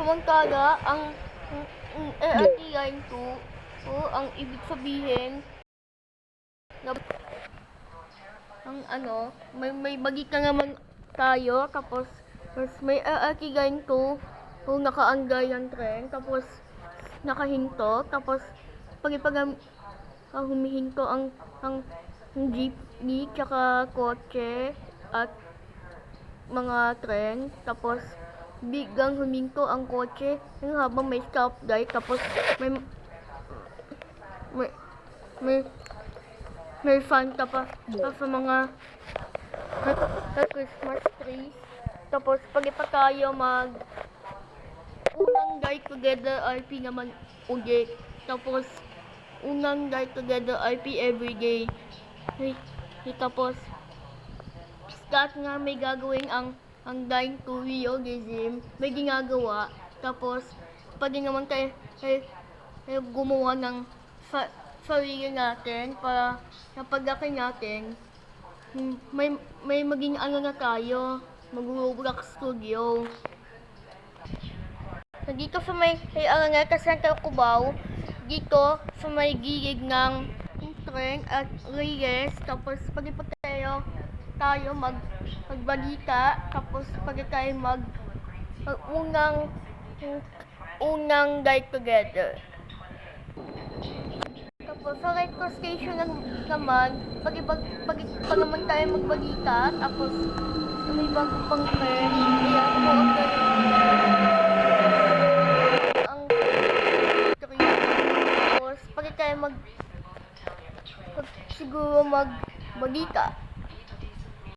Samantala, ang LRT Line 2, ang ibig sabihin, na, may bagika naman tayo, tapos may LRT Line 2, nakaanggay ng tren, tapos nakahinto, tapos pag humihinto ang jeepney, tsaka kotse, at mga tren, tapos biglang huminto ang kotse habang may stoplight, tapos may Santa pa sa mga Christmas trees. Tapos pag tayo unang Die Together RP naman ulit. Tapos unang Die Together RP everyday. Tapos start nga may gagawin ang Dying to Realism, may ginagawa. Tapos pwede naman tayo gumawa ng sarili natin para napaglaki natin, may maging na tayo, mag-Roblox Studio. Dito sa may Araneta Center Cubao, dito sa may gilid ng tren at reyes, tapos pwede pa tayo magbalita, tapos pwede tayo unang Die Together. Tapos sa retro station naman, pag naman tayo magbalita, tapos may bago pang tren, ayan po ang tren. Tapos pag tayo siguro magbalita.